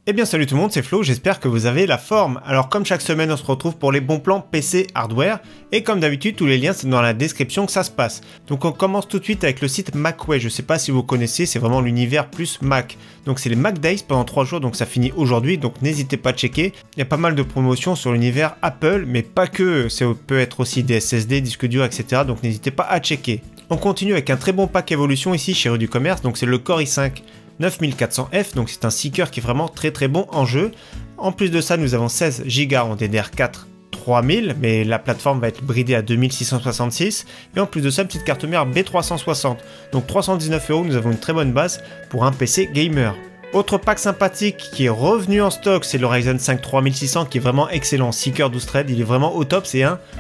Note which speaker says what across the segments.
Speaker 1: Eh bien salut tout le monde, c'est Flo, j'espère que vous avez la forme. Alors comme chaque semaine on se retrouve pour les bons plans PC hardware et comme d'habitude tous les liens c'est dans la description que ça se passe. Donc on commence tout de suite avec le site Macway, je sais pas si vous connaissez, c'est vraiment l'univers plus Mac. Donc c'est les Mac Days pendant 3 jours, donc ça finit aujourd'hui, donc n'hésitez pas à checker. Il y a pas mal de promotions sur l'univers Apple, mais pas que, ça peut être aussi des SSD, disques durs, etc. Donc n'hésitez pas à checker. On continue avec un très bon pack évolution ici chez Rue du Commerce, donc c'est le Core i5 9400F, donc c'est un seeker qui est vraiment très bon en jeu. En plus de ça, nous avons 16 Go en DDR4 3000, mais la plateforme va être bridée à 2666. Et en plus de ça, une petite carte mère B360. Donc 319 €, nous avons une très bonne base pour un PC gamer. Autre pack sympathique qui est revenu en stock, c'est le Ryzen 5 3600 qui est vraiment excellent. Seeker 12 threads, il est vraiment au top.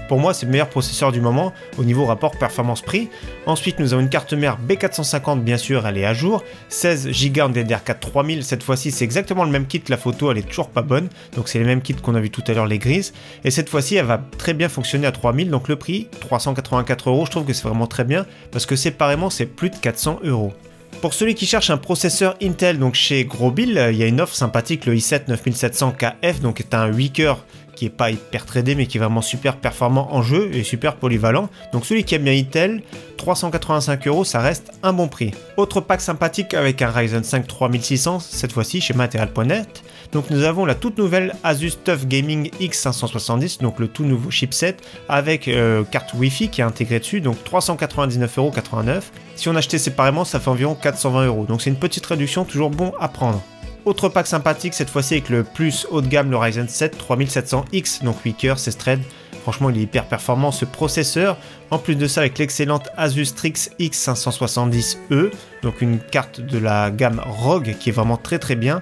Speaker 1: Pour moi, c'est le meilleur processeur du moment au niveau rapport performance-prix. Ensuite, nous avons une carte mère B450, bien sûr, elle est à jour. 16 Go en DDR4 3000. Cette fois-ci, c'est exactement le même kit. La photo, elle est toujours pas bonne. Donc, c'est les mêmes kits qu'on a vu tout à l'heure, les grises. Et cette fois-ci, elle va très bien fonctionner à 3000. Donc, le prix, 384 €. Je trouve que c'est vraiment très bien parce que séparément, c'est plus de 400 €. Pour celui qui cherche un processeur Intel, donc chez Grobil, il y a une offre sympathique, le i7 9700KF, donc est un 8 cœurs qui est pas hyper tradé mais qui est vraiment super performant en jeu et super polyvalent. Donc celui qui aime bien Intel, 385 €, ça reste un bon prix. Autre pack sympathique avec un Ryzen 5 3600, cette fois-ci chez Material.net. Donc nous avons la toute nouvelle Asus TUF Gaming X570, donc le tout nouveau chipset avec carte Wi-Fi qui est intégrée dessus, donc 399,89 €. Si on achetait séparément, ça fait environ 420 €. Donc c'est une petite réduction, toujours bon à prendre. Autre pack sympathique, cette fois-ci avec le plus haut de gamme, le Ryzen 7 3700X, donc 8 cœurs, 16 threads. Franchement, il est hyper performant ce processeur. En plus de ça, avec l'excellente Asus Strix X570E, donc une carte de la gamme ROG qui est vraiment très bien.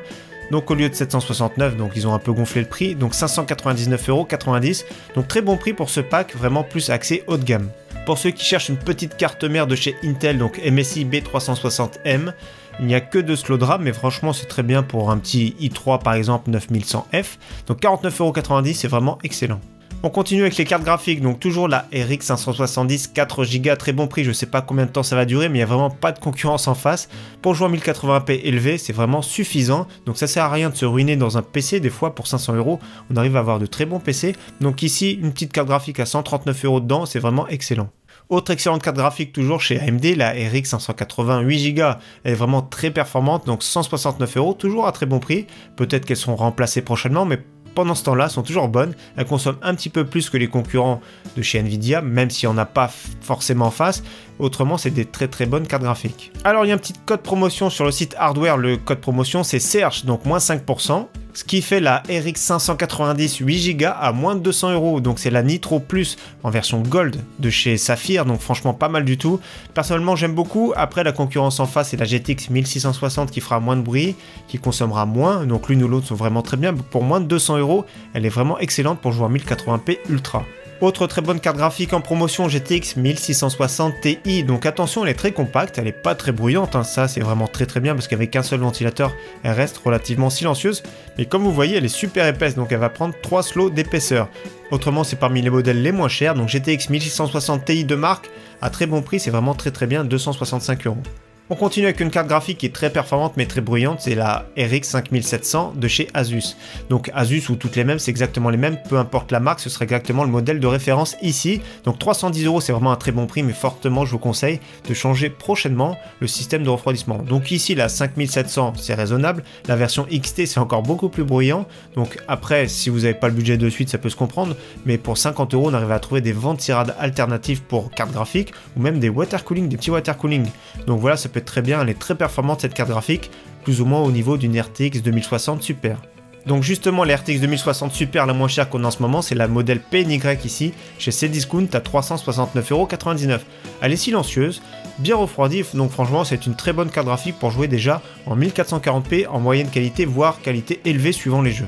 Speaker 1: Donc au lieu de 769, donc ils ont un peu gonflé le prix, donc 599,90 €. Donc très bon prix pour ce pack, vraiment plus axé haut de gamme. Pour ceux qui cherchent une petite carte mère de chez Intel, donc MSI B360M, il n'y a que de slow RAM, mais franchement c'est très bien pour un petit i3 par exemple 9100F. Donc 49,90 €, c'est vraiment excellent. On continue avec les cartes graphiques, donc toujours la RX 570 4 Go, très bon prix, je sais pas combien de temps ça va durer, mais il n'y a vraiment pas de concurrence en face. Pour jouer en 1080p élevé, c'est vraiment suffisant, donc ça sert à rien de se ruiner dans un PC, des fois pour 500 €, on arrive à avoir de très bons PC. Donc ici, une petite carte graphique à 139 € dedans, c'est vraiment excellent. Autre excellente carte graphique toujours chez AMD, la RX 580 8 Go, elle est vraiment très performante, donc 169 €, toujours à très bon prix. Peut-être qu'elles seront remplacées prochainement, mais pendant ce temps-là, sont toujours bonnes. Elles consomment un petit peu plus que les concurrents de chez Nvidia, même si on n'a pas forcément en face. Autrement, c'est des très bonnes cartes graphiques. Alors, il y a un petit code promotion sur le site hardware. Le code promotion, c'est Serge, donc moins 5%. Ce qui fait la RX 590 8 Go à moins de 200 €. Donc c'est la Nitro Plus en version Gold de chez Saphir. Donc franchement pas mal du tout. Personnellement j'aime beaucoup. Après la concurrence en face c'est la GTX 1660 qui fera moins de bruit, qui consommera moins. Donc l'une ou l'autre sont vraiment très bien. Pour moins de 200 €, elle est vraiment excellente pour jouer en 1080p Ultra. Autre très bonne carte graphique en promotion, GTX 1660 Ti, donc attention, elle est très compacte, elle n'est pas très bruyante, hein. Ça c'est vraiment très bien parce qu'avec un seul ventilateur, elle reste relativement silencieuse, mais comme vous voyez, elle est super épaisse, donc elle va prendre 3 slots d'épaisseur. Autrement, c'est parmi les modèles les moins chers, donc GTX 1660 Ti de marque, à très bon prix, c'est vraiment très bien, 265 €. On continue avec une carte graphique qui est très performante mais très bruyante, c'est la RX 5700 de chez Asus. Donc Asus ou toutes les mêmes, c'est exactement les mêmes, peu importe la marque, ce sera exactement le modèle de référence ici. Donc 310 € c'est vraiment un très bon prix, mais fortement je vous conseille de changer prochainement le système de refroidissement. Donc ici la 5700 c'est raisonnable, la version XT c'est encore beaucoup plus bruyant. Donc après si vous n'avez pas le budget de suite ça peut se comprendre, mais pour 50 € on arrive à trouver des ventirades alternatives pour carte graphique ou même des water cooling, des petits water cooling. Donc voilà, ça peut être très bien, elle est très performante cette carte graphique, plus ou moins au niveau d'une RTX 2060 Super. Donc justement la RTX 2060 Super la moins chère qu'on a en ce moment, c'est la modèle PNY ici, chez Cdiscount à 369,99 €. Elle est silencieuse, bien refroidie, donc franchement c'est une très bonne carte graphique pour jouer déjà en 1440p en moyenne qualité, voire qualité élevée suivant les jeux.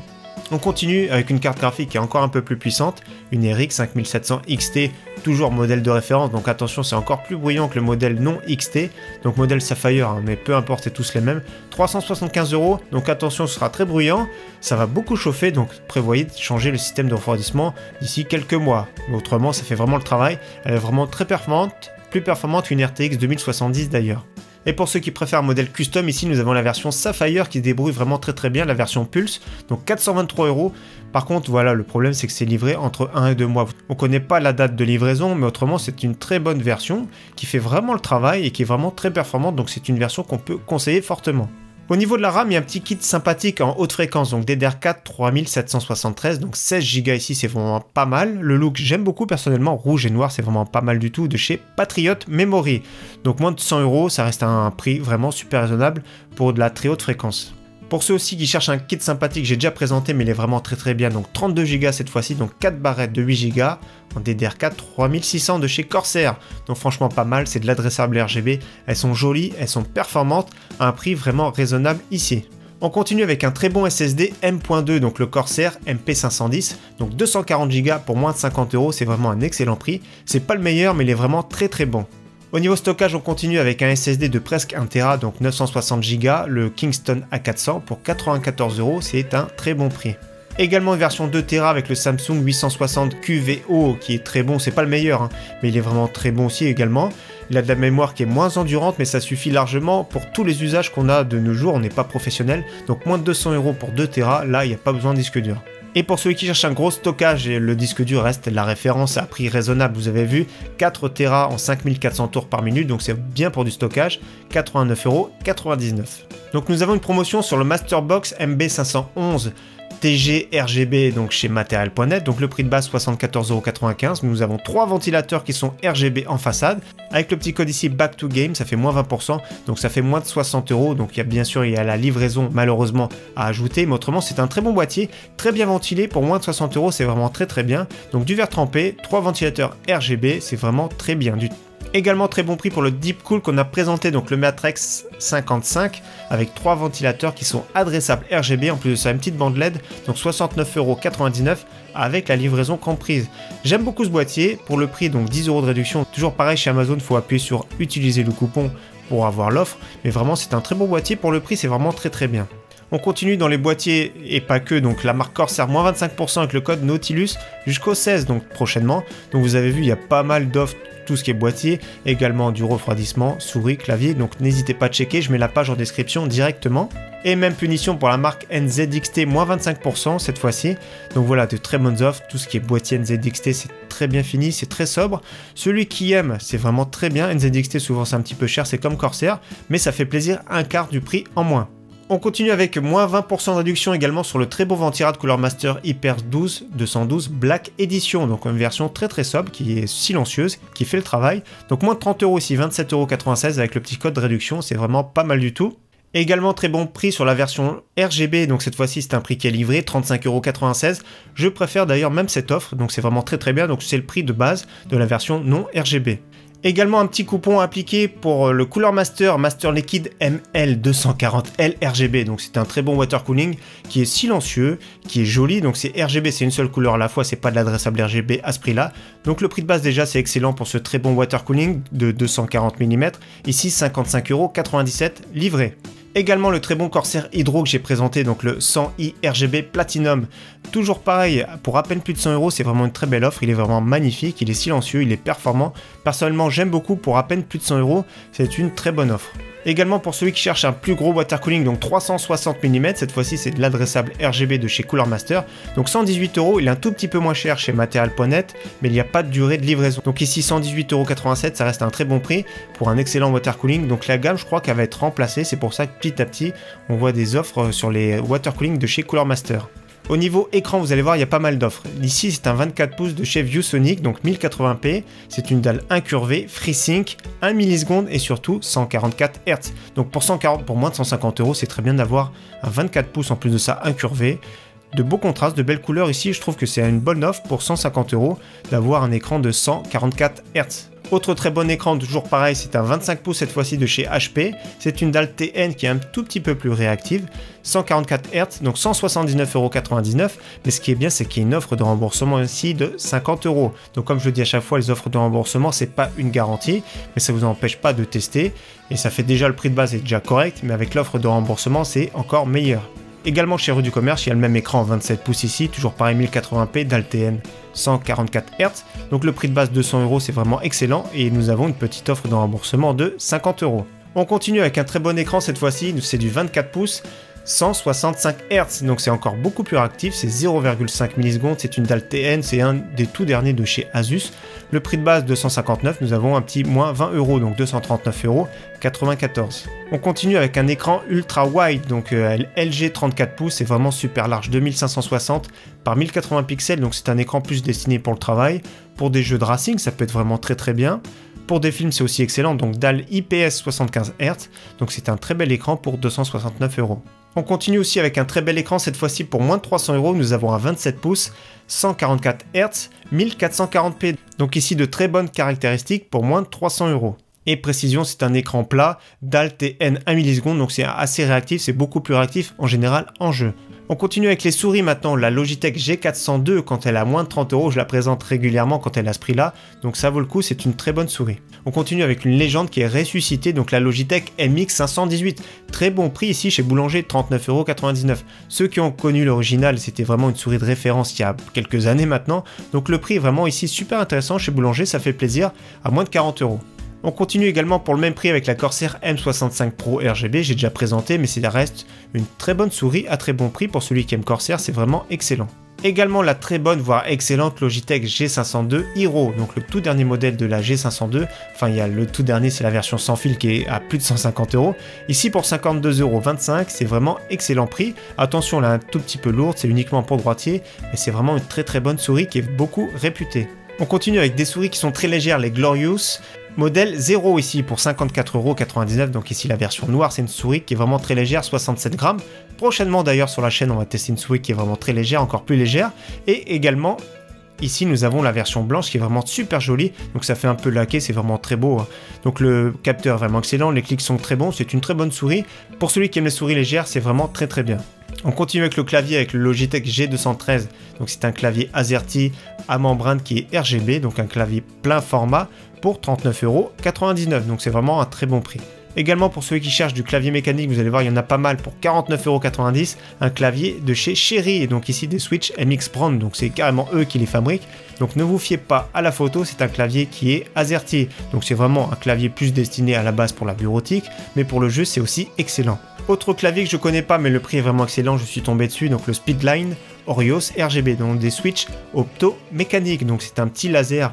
Speaker 1: On continue avec une carte graphique qui est encore un peu plus puissante, une RX 5700 XT, toujours modèle de référence, donc attention c'est encore plus bruyant que le modèle non XT, donc modèle Sapphire, hein, mais peu importe c'est tous les mêmes, 375 €, donc attention ce sera très bruyant, ça va beaucoup chauffer, donc prévoyez de changer le système de refroidissement d'ici quelques mois, mais autrement ça fait vraiment le travail, elle est vraiment très performante, plus performante qu'une RTX 2070 d'ailleurs. Et pour ceux qui préfèrent un modèle custom, ici nous avons la version Sapphire qui se débrouille vraiment très bien, la version Pulse, donc 423 €. Par contre, voilà, le problème c'est que c'est livré entre 1 et 2 mois. On connaît pas la date de livraison, mais autrement c'est une très bonne version qui fait vraiment le travail et qui est vraiment très performante, donc c'est une version qu'on peut conseiller fortement. Au niveau de la RAM, il y a un petit kit sympathique en haute fréquence, donc DDR4 3773, donc 16 Go ici, c'est vraiment pas mal. Le look, j'aime beaucoup personnellement, rouge et noir, c'est vraiment pas mal du tout, de chez Patriot Memory. Donc moins de 100 €, ça reste un prix vraiment super raisonnable pour de la très haute fréquence. Pour ceux aussi qui cherchent un kit sympathique, j'ai déjà présenté, mais il est vraiment très bien, donc 32 Go cette fois-ci, donc 4 barrettes de 8 Go en DDR4 3600 de chez Corsair. Donc franchement pas mal, c'est de l'adressable RGB, elles sont jolies, elles sont performantes, à un prix vraiment raisonnable ici. On continue avec un très bon SSD M.2, donc le Corsair MP510, donc 240 Go pour moins de 50 €, c'est vraiment un excellent prix. C'est pas le meilleur, mais il est vraiment très bon. Au niveau stockage, on continue avec un SSD de presque 1 Tera, donc 960 Go, le Kingston A400 pour 94 €, c'est un très bon prix. Également une version 2 Tera avec le Samsung 860 QVO qui est très bon, c'est pas le meilleur, mais il est vraiment très bon aussi également. Il a de la mémoire qui est moins endurante, mais ça suffit largement pour tous les usages qu'on a de nos jours, on n'est pas professionnel, donc moins de 200 € pour 2 Tera, là il n'y a pas besoin de disque dur. Et pour ceux qui cherchent un gros stockage, le disque dur reste la référence à prix raisonnable, vous avez vu, 4 Tera en 5400 tours par minute, donc c'est bien pour du stockage, 89,99 €. Donc nous avons une promotion sur le Masterbox MB511 TG RGB donc chez Material.net, donc le prix de base 74,95 €. Nous avons 3 ventilateurs qui sont RGB en façade. Avec le petit code ici Back to Game, ça fait moins 20%, donc ça fait moins de 60 €. Donc bien sûr il y a la livraison malheureusement à ajouter, mais autrement c'est un très bon boîtier, très bien ventilé pour moins de 60 €, c'est vraiment très bien. Donc du verre trempé, 3 ventilateurs RGB, c'est vraiment très bien. Également très bon prix pour le Deep Cool qu'on a présenté, donc le Matrix 55 avec 3 ventilateurs qui sont adressables RGB, en plus de ça une petite bande LED, donc 69,99 € avec la livraison comprise. J'aime beaucoup ce boîtier, pour le prix donc 10 € de réduction, toujours pareil chez Amazon, il faut appuyer sur utiliser le coupon pour avoir l'offre, mais vraiment c'est un très bon boîtier, pour le prix c'est vraiment très bien. On continue dans les boîtiers et pas que, donc la marque Corsair moins 25% avec le code Nautilus jusqu'au 16 donc prochainement. Donc vous avez vu il y a pas mal d'offres, tout ce qui est boîtier, également du refroidissement, souris, clavier, donc n'hésitez pas à checker, je mets la page en description directement. Et même punition pour la marque NZXT, moins 25% cette fois-ci. Donc voilà, de très bonnes offres, tout ce qui est boîtier NZXT c'est très bien fini, c'est très sobre. Celui qui aime, c'est vraiment très bien, NZXT souvent c'est un petit peu cher, c'est comme Corsair, mais ça fait plaisir, un quart du prix en moins. On continue avec moins 20% de réduction également sur le très beau ventira de Cooler Master Hyper 12 212 Black Edition, donc une version très sobre qui est silencieuse, qui fait le travail. Donc moins de 30 € ici, 27,96 € avec le petit code de réduction, c'est vraiment pas mal du tout. Également très bon prix sur la version RGB, donc cette fois-ci c'est un prix qui est livré, 35,96 €. Je préfère d'ailleurs même cette offre, donc c'est vraiment très bien, donc c'est le prix de base de la version non RGB. Également un petit coupon appliqué pour le Cooler Master Liquid ML240L RGB, donc c'est un très bon water cooling qui est silencieux, qui est joli, donc c'est RGB, c'est une seule couleur à la fois, c'est pas de l'adressable RGB à ce prix là, donc le prix de base déjà c'est excellent pour ce très bon water cooling de 240 mm, ici 55,97 € livré. Également le très bon Corsair Hydro que j'ai présenté, donc le 100i RGB Platinum. Toujours pareil, pour à peine plus de 100 €, c'est vraiment une très belle offre, il est vraiment magnifique, il est silencieux, il est performant. Personnellement j'aime beaucoup, pour à peine plus de 100 €, c'est une très bonne offre. Également pour celui qui cherche un plus gros water cooling, donc 360 mm, cette fois-ci c'est de l'adressable RGB de chez Cooler Master, donc 118 €, il est un tout petit peu moins cher chez Material.net, mais il n'y a pas de durée de livraison. Donc ici 118,87 €, ça reste un très bon prix pour un excellent water cooling, donc la gamme je crois qu'elle va être remplacée, c'est pour ça que petit à petit on voit des offres sur les water cooling de chez Cooler Master. Au niveau écran, vous allez voir, il y a pas mal d'offres. Ici, c'est un 24 pouces de chez ViewSonic, donc 1080p. C'est une dalle incurvée, FreeSync, 1 milliseconde et surtout 144 Hz. Donc pour moins de 150 €, c'est très bien d'avoir un 24 pouces en plus de ça incurvé. De beaux contrastes, de belles couleurs ici. Je trouve que c'est une bonne offre pour 150 € d'avoir un écran de 144 Hz. Autre très bon écran, toujours pareil, c'est un 25 pouces cette fois-ci de chez HP. C'est une dalle TN qui est un tout petit peu plus réactive. 144 Hz, donc 179,99 €. Mais ce qui est bien, c'est qu'il y a une offre de remboursement ici de 50 €. Donc comme je le dis à chaque fois, les offres de remboursement, c'est pas une garantie, mais ça vous empêche pas de tester. Et ça fait déjà le prix de base est déjà correct, mais avec l'offre de remboursement, c'est encore meilleur. Également chez Rue du Commerce, il y a le même écran en 27 pouces ici, toujours pareil 1080p, dalle TN 144 Hz. Donc le prix de base 200 €, c'est vraiment excellent et nous avons une petite offre de remboursement de 50 €. On continue avec un très bon écran cette fois-ci, c'est du 24 pouces, 165 Hz, donc c'est encore beaucoup plus réactif, c'est 0,5 millisecondes, c'est une dalle TN, c'est un des tout derniers de chez Asus. Le prix de base 259, nous avons un petit moins 20 €, donc 239,94 €. On continue avec un écran ultra wide, donc LG 34 pouces, c'est vraiment super large, 2560 par 1080 pixels, donc c'est un écran plus destiné pour le travail. Pour des jeux de racing, ça peut être vraiment très bien. Pour des films, c'est aussi excellent, donc dalle IPS 75 Hz, donc c'est un très bel écran pour 269 €. On continue aussi avec un très bel écran, cette fois-ci pour moins de 300 €, nous avons un 27 pouces, 144 Hz, 1440p, donc ici de très bonnes caractéristiques pour moins de 300 €. Et précision, c'est un écran plat, dalle TN 1 milliseconde, donc c'est assez réactif, c'est beaucoup plus réactif en général en jeu. On continue avec les souris maintenant, la Logitech G402, quand elle a moins de 30 €, je la présente régulièrement quand elle a ce prix-là, donc ça vaut le coup, c'est une très bonne souris. On continue avec une légende qui est ressuscitée, donc la Logitech MX518, très bon prix ici chez Boulanger, 39,99 €. Ceux qui ont connu l'original, c'était vraiment une souris de référence il y a quelques années maintenant, donc le prix est vraiment ici super intéressant chez Boulanger, ça fait plaisir, à moins de 40 €. On continue également pour le même prix avec la Corsair M65 Pro RGB, j'ai déjà présenté, mais ça reste une très bonne souris à très bon prix pour celui qui aime Corsair, c'est vraiment excellent. Également la très bonne voire excellente Logitech G502 Hero, donc le tout dernier modèle de la G502, enfin il y a le tout dernier, c'est la version sans fil qui est à plus de 150 €. Ici pour 52,25 €, c'est vraiment excellent prix. Attention, elle est un tout petit peu lourde, c'est uniquement pour droitier, mais c'est vraiment une très bonne souris qui est beaucoup réputée. On continue avec des souris qui sont très légères, les Glorious. Modèle 0 ici pour 54,99 €, donc ici la version noire, c'est une souris qui est vraiment très légère, 67 grammes. Prochainement d'ailleurs sur la chaîne, on va tester une souris qui est vraiment très légère, encore plus légère. Et également, ici nous avons la version blanche qui est vraiment super jolie, donc ça fait un peu laqué, c'est vraiment très beau. Hein. Donc le capteur est vraiment excellent, les clics sont très bons, c'est une très bonne souris. Pour celui qui aime les souris légères, c'est vraiment très bien. On continue avec le clavier avec le Logitech G213, donc c'est un clavier AZERTY à membrane qui est RGB, donc un clavier plein format pour 39,99 €, donc c'est vraiment un très bon prix. Également pour ceux qui cherchent du clavier mécanique, vous allez voir il y en a pas mal pour 49,90 €, un clavier de chez Cherry, et donc ici des Switch MX Brand, donc c'est carrément eux qui les fabriquent, donc ne vous fiez pas à la photo, c'est un clavier qui est AZERTY, donc c'est vraiment un clavier plus destiné à la base pour la bureautique, mais pour le jeu c'est aussi excellent. Autre clavier que je connais pas mais le prix est vraiment excellent, je suis tombé dessus, donc le Speedline Orios RGB, donc des Switch opto-mécaniques, donc c'est un petit laser.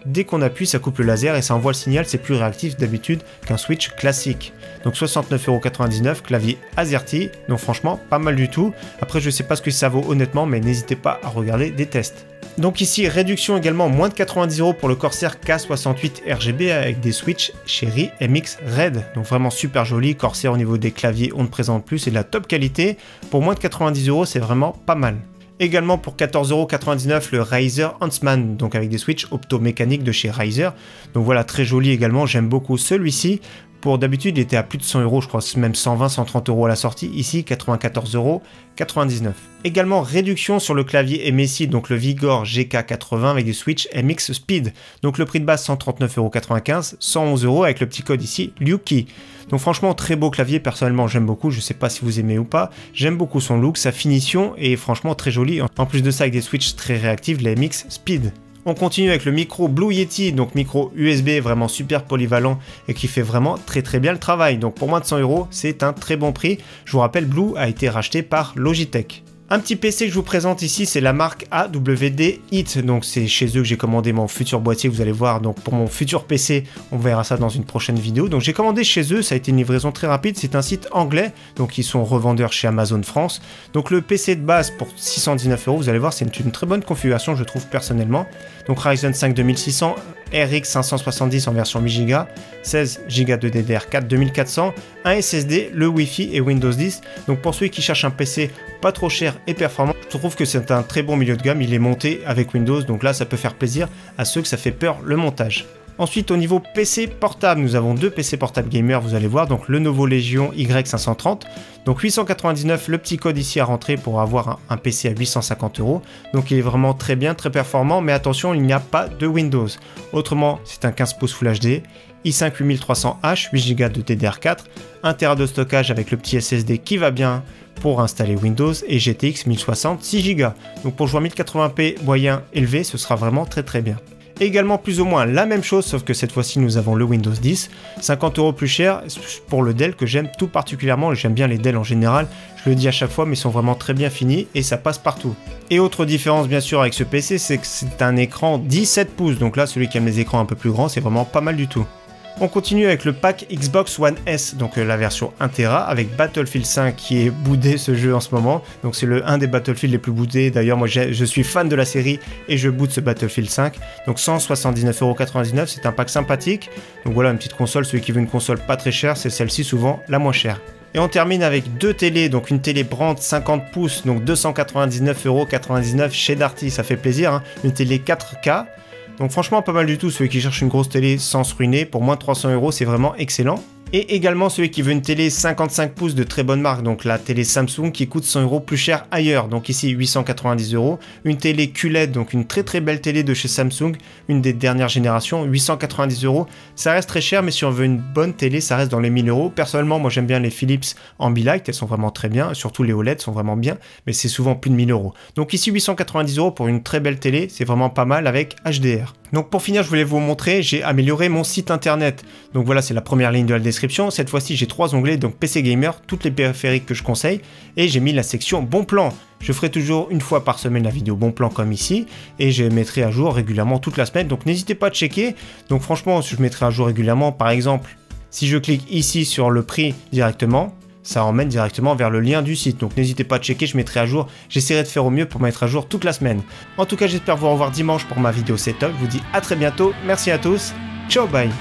Speaker 1: Dès qu'on appuie, ça coupe le laser et ça envoie le signal, c'est plus réactif d'habitude qu'un Switch classique. Donc 69,99 €, clavier AZERTY, donc franchement pas mal du tout. Après je sais pas ce que ça vaut honnêtement, mais n'hésitez pas à regarder des tests. Donc ici, réduction également, moins de 90 € pour le Corsair K68 RGB avec des Switch Cherry MX Red. Donc vraiment super joli, Corsair au niveau des claviers, on ne présente plus, c'est de la top qualité. Pour moins de 90 €, c'est vraiment pas mal. Également pour 14,99 € le Razer Huntsman, donc avec des switches opto-mécaniques de chez Razer. Donc voilà, très joli également, j'aime beaucoup celui-ci. Pour d'habitude, il était à plus de 100 €, je crois, même 120, 130 € à la sortie. Ici, 94,99 €. Également, réduction sur le clavier MSI, donc le Vigor GK80 avec des switch MX Speed. Donc le prix de base, 139,95 €, 111 € avec le petit code ici, Liuki. Donc franchement, très beau clavier, personnellement j'aime beaucoup, je sais pas si vous aimez ou pas, j'aime beaucoup son look, sa finition est franchement très jolie, en plus de ça avec des switches très réactifs, la MX Speed. On continue avec le micro Blue Yeti, donc micro USB vraiment super polyvalent et qui fait vraiment très bien le travail. Donc pour moins de 100 €, c'est un très bon prix. Je vous rappelle, Blue a été racheté par Logitech. Un petit PC que je vous présente ici, c'est la marque AWD Hit, donc c'est chez eux que j'ai commandé mon futur boîtier, vous allez voir, donc pour mon futur PC, on verra ça dans une prochaine vidéo. Donc j'ai commandé chez eux, ça a été une livraison très rapide, c'est un site anglais, donc ils sont revendeurs chez Amazon France. Donc le PC de base pour 619 €, vous allez voir, c'est une très bonne configuration, je trouve personnellement. Donc Ryzen 5 2600, RX 570 en version 8 Go, 16 Go de DDR4 2400, un SSD, le Wi-Fi et Windows 10. Donc pour ceux qui cherchent un PC pas trop cher et performant, je trouve que c'est un très bon milieu de gamme, il est monté avec Windows, donc là ça peut faire plaisir à ceux que ça fait peur le montage. Ensuite au niveau PC portable, nous avons deux PC portable gamer, vous allez voir, donc le Lenovo Legion Y530, donc 899, le petit code ici à rentrer pour avoir un PC à 850 €, donc il est vraiment très bien, très performant, mais attention, il n'y a pas de Windows. Autrement, c'est un 15 pouces Full HD, i5 8300H, 8 Go de DDR4, 1 Tera de stockage avec le petit SSD qui va bien pour installer Windows et GTX 1060, 6 Go. Donc pour jouer à 1080p moyen élevé, ce sera vraiment très bien. Également plus ou moins la même chose, sauf que cette fois-ci nous avons le Windows 10, 50 € plus cher pour le Dell que j'aime tout particulièrement, j'aime bien les Dell en général, je le dis à chaque fois mais ils sont vraiment très bien finis et ça passe partout. Et autre différence bien sûr avec ce PC, c'est que c'est un écran 17 pouces, donc là celui qui aime les écrans un peu plus grands, c'est vraiment pas mal du tout. On continue avec le pack Xbox One S, donc la version 1 Tera avec Battlefield 5 qui est boudé ce jeu en ce moment. Donc c'est un des Battlefield les plus boudés. D'ailleurs moi je suis fan de la série et je boude ce Battlefield 5. Donc 179,99 €, c'est un pack sympathique. Donc voilà une petite console, celui qui veut une console pas très chère, c'est celle-ci souvent la moins chère. Et on termine avec deux télés, donc une télé Brandt 50 pouces, donc 299,99 € chez Darty, ça fait plaisir, hein. Une télé 4K. Donc franchement pas mal du tout, celui qui cherche une grosse télé sans se ruiner, pour moins de 300 €, c'est vraiment excellent. Et également celui qui veut une télé 55 pouces de très bonne marque, donc la télé Samsung qui coûte 100 € plus cher ailleurs, donc ici 890 €. Une télé QLED, donc une très belle télé de chez Samsung, une des dernières générations, 890 €. Ça reste très cher, mais si on veut une bonne télé, ça reste dans les 1000 €. Personnellement, moi j'aime bien les Philips Ambilight, elles sont vraiment très bien, surtout les OLED sont vraiment bien, mais c'est souvent plus de 1000 €. Donc ici 890 € pour une très belle télé, c'est vraiment pas mal avec HDR. Donc pour finir, je voulais vous montrer, j'ai amélioré mon site internet. Donc voilà, c'est la première ligne de la description. Cette fois-ci, j'ai 3 onglets, donc PC Gamer, toutes les périphériques que je conseille. Et j'ai mis la section Bon Plan. Je ferai toujours une fois par semaine la vidéo Bon Plan comme ici. Et je mettrai à jour régulièrement toute la semaine. Donc n'hésitez pas à checker. Donc franchement, je mettrai à jour régulièrement. Par exemple, si je clique ici sur le prix directement, ça emmène directement vers le lien du site. Donc n'hésitez pas à checker, je mettrai à jour. J'essaierai de faire au mieux pour mettre à jour toute la semaine. En tout cas, j'espère vous revoir dimanche pour ma vidéo setup. Je vous dis à très bientôt. Merci à tous. Ciao, bye.